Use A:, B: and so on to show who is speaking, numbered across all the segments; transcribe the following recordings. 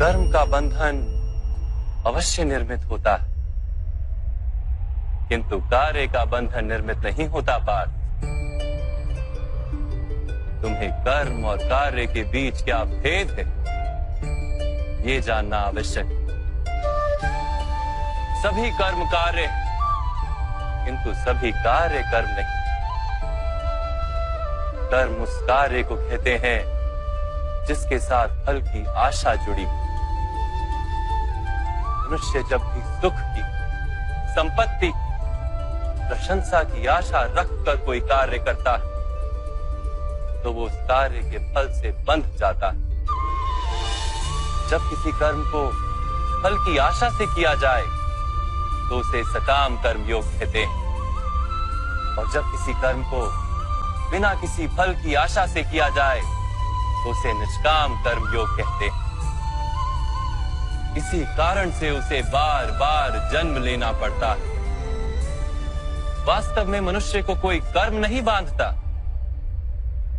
A: कर्म का बंधन अवश्य निर्मित होता है, किंतु कार्य का बंधन निर्मित नहीं होता पार्थ। तुम्हें कर्म और कार्य के बीच क्या भेद है, ये जानना आवश्यक है। सभी कर्म कार्य हैं, किंतु सभी कार्य कर्म नहीं। कर्म उस कार्य को कहते हैं जिसके साथ फल की आशा जुड़ी। मनुष्य जब भी सुख की, संपत्ति, प्रशंसा की आशा रखकर कोई कार्य करता है तो वो उस कार्य के फल से बंध जाता है। जब किसी कर्म को फल की आशा से किया जाए तो उसे सकाम कर्म योग कहते हैं, और जब किसी कर्म को बिना किसी फल की आशा से किया जाए तो उसे निष्काम कर्म योग कहते हैं। इसी कारण से उसे बार बार जन्म लेना पड़ता है। वास्तव में मनुष्य को कोई कर्म नहीं बांधता,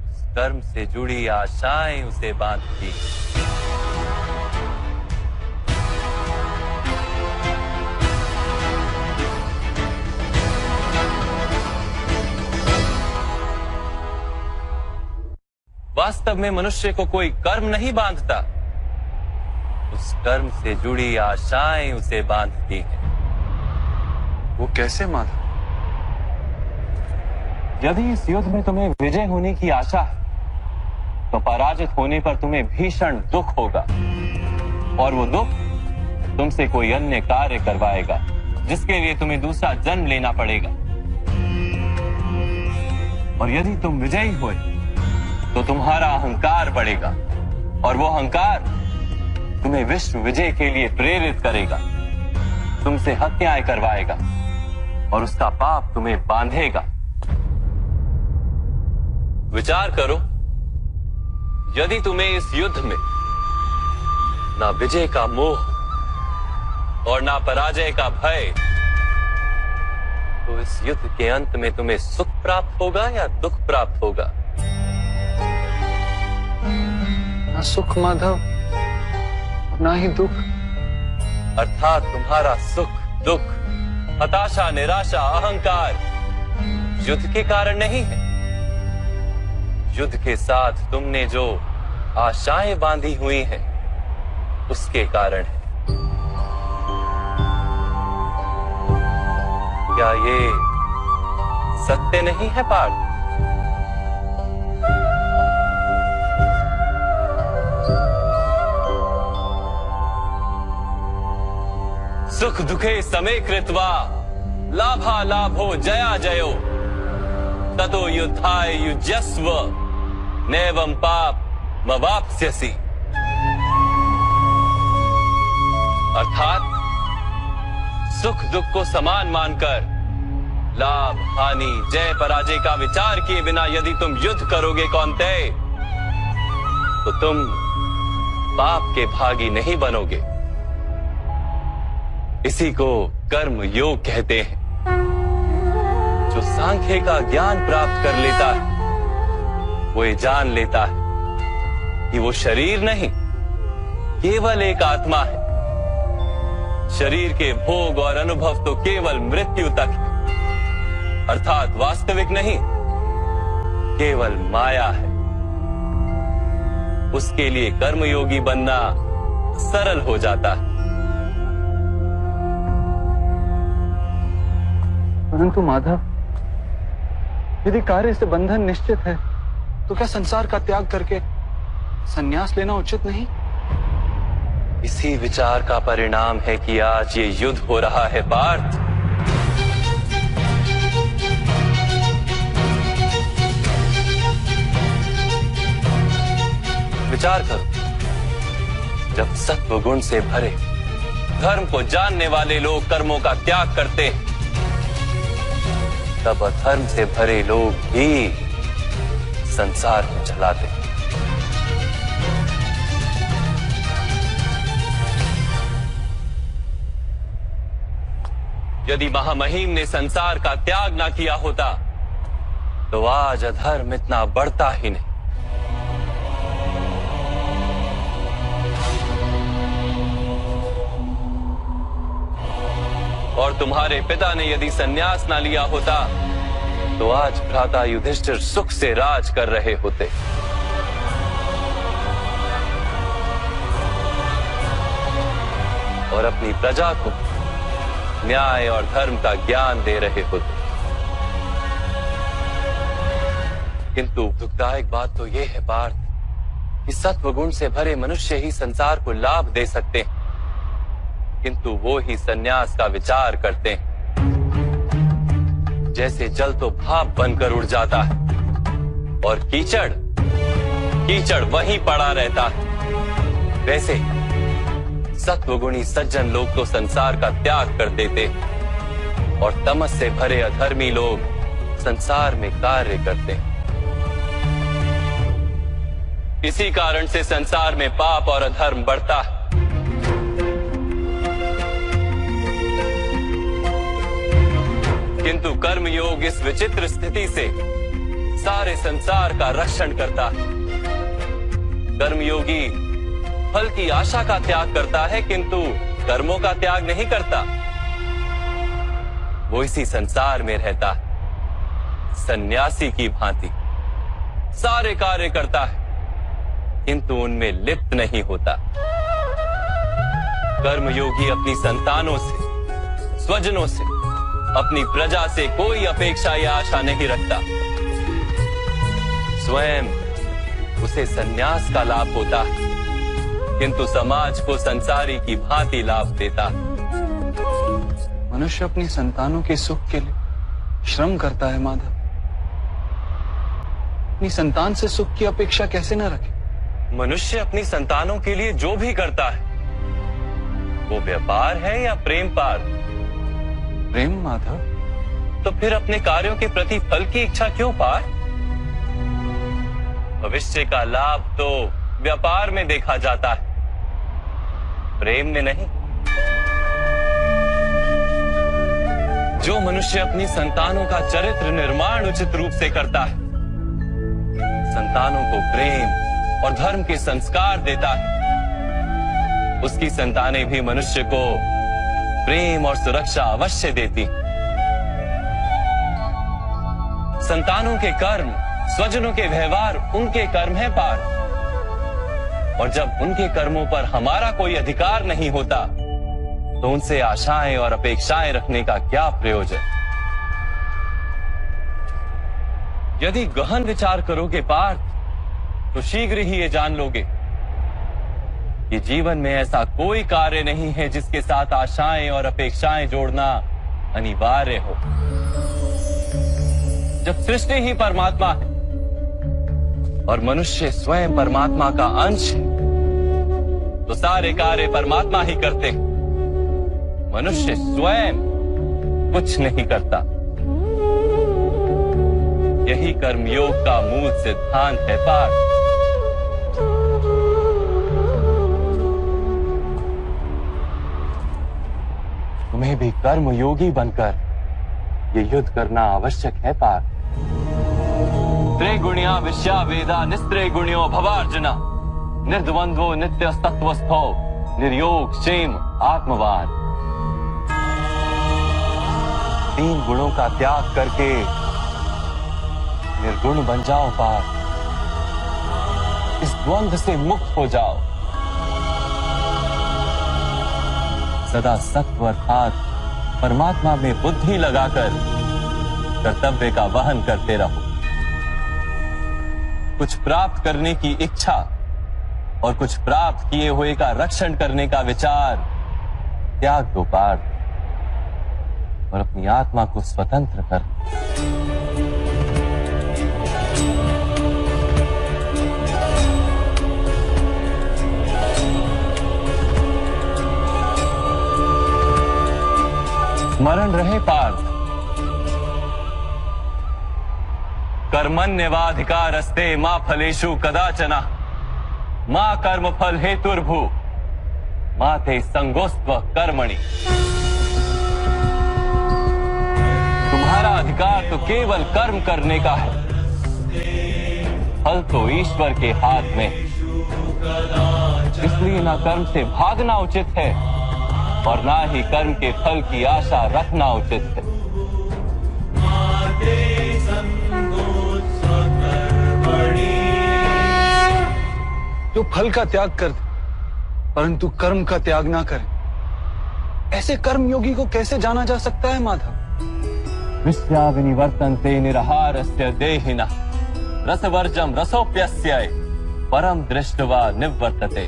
A: उस कर्म से जुड़ी आशाएं उसे बांधती। वास्तव में मनुष्य को कोई कर्म नहीं बांधता, उस कर्म से जुड़ी आशाएं उसे बांधती हैं।
B: वो कैसे माधव?
A: यदि इस युद्ध में तुम्हें विजय होने की आशा है तो पराजित होने पर तुम्हें भीषण दुख होगा, और वो दुख तुमसे कोई अन्य कार्य करवाएगा जिसके लिए तुम्हें दूसरा जन्म लेना पड़ेगा। और यदि तुम विजयी हुए तो तुम्हारा अहंकार बढ़ेगा, और वो अहंकार तुम्हें विश्व विजय के लिए प्रेरित करेगा, तुमसे हत्याएं करवाएगा और उसका पाप तुम्हें बांधेगा। विचार करो, यदि तुम्हें इस युद्ध में ना विजय का मोह और ना पराजय का भय, तो इस युद्ध के अंत में तुम्हें सुख प्राप्त होगा या दुख प्राप्त होगा?
B: ना सुख माधव, ना ही दुख।
A: अर्थात तुम्हारा सुख, दुख, हताशा, निराशा, अहंकार युद्ध के कारण नहीं है। युद्ध के साथ तुमने जो आशाएं बांधी हुई हैं, उसके कारण है। क्या ये सत्य नहीं है पार्थ? सुख दुखे समे कृत्वा लाभा लाभो जया जयो ततो युद्धाय युज्यस्व नैवं पाप मवाप्स्यसि। अर्थात सुख दुख को समान मानकर लाभ हानि जय पराजय का विचार किए बिना यदि तुम युद्ध करोगे कौन्तेय, तो तुम पाप के भागी नहीं बनोगे। इसी को कर्म योग कहते हैं। जो सांख्य का ज्ञान प्राप्त कर लेता है वो ये जान लेता है कि वो शरीर नहीं, केवल एक आत्मा है। शरीर के भोग और अनुभव तो केवल मृत्यु तक है, अर्थात वास्तविक नहीं, केवल माया है। उसके लिए कर्मयोगी बनना सरल हो जाता है।
B: परंतु माधव, यदि कार्य से बंधन निश्चित है तो क्या संसार का त्याग करके संन्यास लेना उचित नहीं?
A: इसी विचार का परिणाम है कि आज ये युद्ध हो रहा है पार्थ। विचार करो, जब सत्व गुण से भरे धर्म को जानने वाले लोग कर्मों का त्याग करते हैं, तब अधर्म से भरे लोग भी संसार को चलाते हैं। यदि महामहिम ने संसार का त्याग ना किया होता तो आज अधर्म इतना बढ़ता ही नहीं। और तुम्हारे पिता ने यदि संन्यास ना लिया होता तो आज भ्राता युधिष्ठिर सुख से राज कर रहे होते। और अपनी प्रजा को न्याय और धर्म का ज्ञान दे रहे होते। किंतु दुखदायक बात तो यह है पार्थ कि सत्व गुण से भरे मनुष्य ही संसार को लाभ दे सकते हैं, किंतु वो ही संन्यास का विचार करते हैं। जैसे जल तो भाप बनकर उड़ जाता है और कीचड़ कीचड़ वहीं पड़ा रहता है, वैसे सत्वगुणी सज्जन लोग तो संसार का त्याग कर देते और तमस से भरे अधर्मी लोग संसार में कार्य करते हैं। इसी कारण से संसार में पाप और अधर्म बढ़ता है। किंतु कर्मयोग इस विचित्र स्थिति से सारे संसार का रक्षण करता है। कर्मयोगी फल की आशा का त्याग करता है, किंतु कर्मों का त्याग नहीं करता। वो इसी संसार में रहता है, सन्यासी की भांति सारे कार्य करता है, किंतु उनमें लिप्त नहीं होता। कर्मयोगी अपनी संतानों से, स्वजनों से, अपनी प्रजा से कोई अपेक्षा या आशा नहीं रखता। स्वयं उसे संन्यास का लाभ होता है, किंतु समाज को संसारी की भांति लाभ देता।
B: मनुष्य अपनी संतानों के सुख के लिए श्रम करता है माधव। अपनी संतान से सुख की अपेक्षा कैसे न रखे?
A: मनुष्य अपनी संतानों के लिए जो भी करता है वो व्यापार है या प्रेम पार?
B: प्रेम माधव।
A: तो फिर अपने कार्यों के प्रति फल की इच्छा क्यों पार? भविष्य का लाभ तो व्यापार में देखा जाता है, प्रेम में नहीं। जो मनुष्य अपनी संतानों का चरित्र निर्माण उचित रूप से करता है, संतानों को प्रेम और धर्म के संस्कार देता है, उसकी संतानें भी मनुष्य को प्रेम और सुरक्षा अवश्य देती। संतानों के कर्म, स्वजनों के व्यवहार उनके कर्म है पार। और जब उनके कर्मों पर हमारा कोई अधिकार नहीं होता तो उनसे आशाएं और अपेक्षाएं रखने का क्या प्रयोजन? यदि गहन विचार करोगे पार्थ तो शीघ्र ही ये जान लोगे कि जीवन में ऐसा कोई कार्य नहीं है जिसके साथ आशाएं और अपेक्षाएं जोड़ना अनिवार्य हो। जब सृष्टि ही परमात्मा है और मनुष्य स्वयं परमात्मा का अंश है तो सारे कार्य परमात्मा ही करते हैं, मनुष्य स्वयं कुछ नहीं करता। यही कर्मयोग का मूल सिद्धांत है पार्थ। तुम्हें भी कर्मयोगी बनकर ये युद्ध करना आवश्यक है पार्थ। त्रिगुणिया विश्या वेदा निस्त्रिगुण्यो भवार्जुना निर्द्वंद्वो नित्य तत्वस्थो निर्योग क्षेम आत्मवान। 3 गुणों का त्याग करके निर्गुण बन जाओ पार्थ। इस द्वंद्व से मुक्त हो जाओ। सदा सत्व अर्थात परमात्मा में बुद्धि लगाकर कर्तव्य का वहन करते रहो। कुछ प्राप्त करने की इच्छा और कुछ प्राप्त किए हुए का रक्षण करने का विचार त्याग दो पार्थ और अपनी आत्मा को स्वतंत्र कर। स्मरण रहे पार्थ, कर्मण्यवाधिकारस्ते मां फलेषु कदाचन मां कर्म फल हेतुर्भू माते संगोस्त्व कर्मणि। तुम्हारा अधिकार तो केवल कर्म करने का है, फल तो ईश्वर के हाथ में। इसलिए ना कर्म से भागना उचित है और ना ही कर्म के फल की आशा रखना उचित है।
B: जो फल का त्याग कर दे परंतु कर्म का त्याग ना करे, ऐसे कर्म योगी को कैसे जाना जा सकता है माधव?
A: विश्या विनिवर्तन्ते निरहारस्य देहिनः रसवर्जम रसोप्यस्य परम दृष्ट्वा निवर्तते।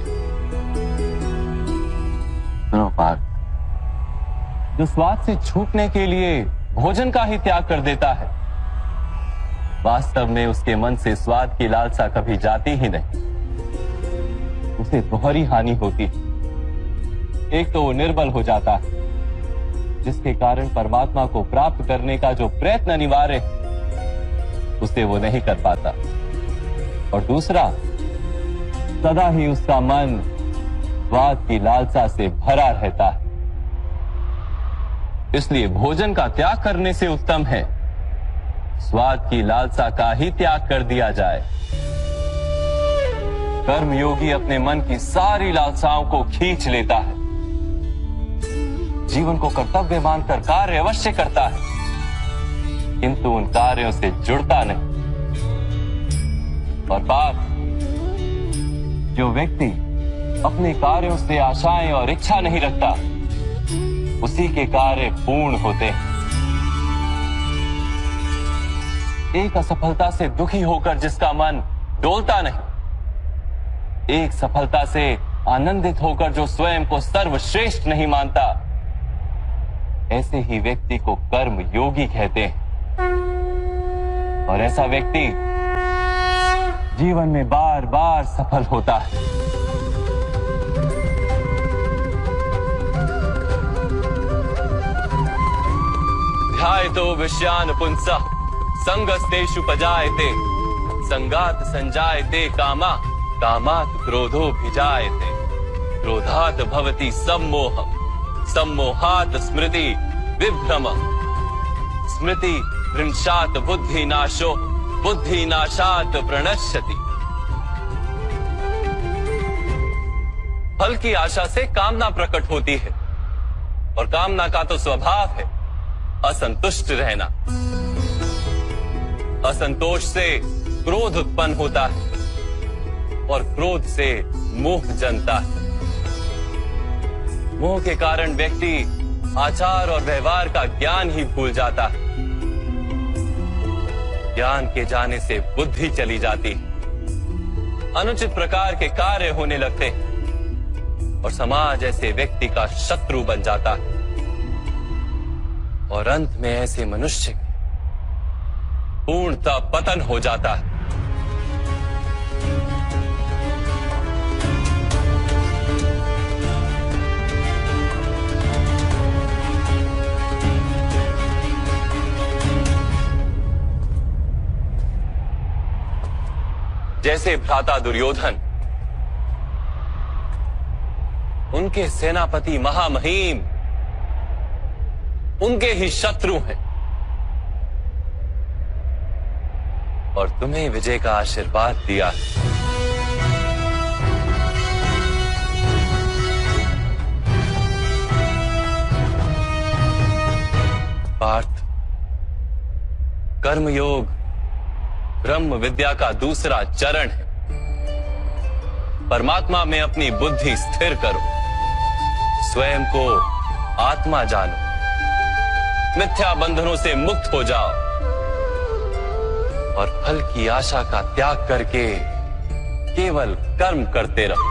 A: सुनो पार्थ, जो स्वाद से छूटने के लिए भोजन का ही त्याग कर देता है, वास्तव में उसके मन से स्वाद की लालसा कभी जाती ही नहीं। उसे दोहरी हानि होती है। एक तो वो निर्बल हो जाता है, जिसके कारण परमात्मा को प्राप्त करने का जो प्रयत्न अनिवार्य है उसे वो नहीं कर पाता, और दूसरा, सदा ही उसका मन स्वाद की लालसा से भरा रहता है। इसलिए भोजन का त्याग करने से उत्तम है स्वाद की लालसा का ही त्याग कर दिया जाए। कर्मयोगी अपने मन की सारी लालसाओं को खींच लेता है, जीवन को कर्तव्य मानकर कार्य अवश्य करता है, किंतु उन कार्यों से जुड़ता नहीं। और बात, जो व्यक्ति अपने कार्यों से आशाएं और इच्छा नहीं रखता, उसी के कार्य पूर्ण होते हैं। एक असफलता से दुखी होकर जिसका मन डोलता नहीं, एक सफलता से आनंदित होकर जो स्वयं को सर्वश्रेष्ठ नहीं मानता, ऐसे ही व्यक्ति को कर्म योगी कहते हैं। और ऐसा व्यक्ति जीवन में बार बार सफल होता है। ध्यायतो विषयान पुंसः संगस्तेषु पजायते संगात संजायते कामा कामात् क्रोधो भिजायते क्रोधात् भवति सम्मोहम् सम्मोहात् स्मृति विभ्रमः स्मृति भ्रंशात् बुद्धिनाशो बुद्धिनाशात् प्रणश्यति। फल की आशा से कामना प्रकट होती है, और कामना का तो स्वभाव है असंतुष्ट रहना। असंतोष से क्रोध उत्पन्न होता है, और क्रोध से मोह जन्मता है। मोह के कारण व्यक्ति आचार और व्यवहार का ज्ञान ही भूल जाता है। ज्ञान के जाने से बुद्धि चली जाती है, अनुचित प्रकार के कार्य होने लगते हैं, और समाज ऐसे व्यक्ति का शत्रु बन जाता है। और अंत में ऐसे मनुष्य पूर्णतः पतन हो जाता है। जैसे भ्राता दुर्योधन, उनके सेनापति महामहिम उनके ही शत्रु हैं, और तुम्हें विजय का आशीर्वाद दिया। पार्थ, कर्मयोग ब्रह्म विद्या का दूसरा चरण है। परमात्मा में अपनी बुद्धि स्थिर करो, स्वयं को आत्मा जानो, मिथ्या बंधनों से मुक्त हो जाओ, और फल की आशा का त्याग करके केवल कर्म करते रहो।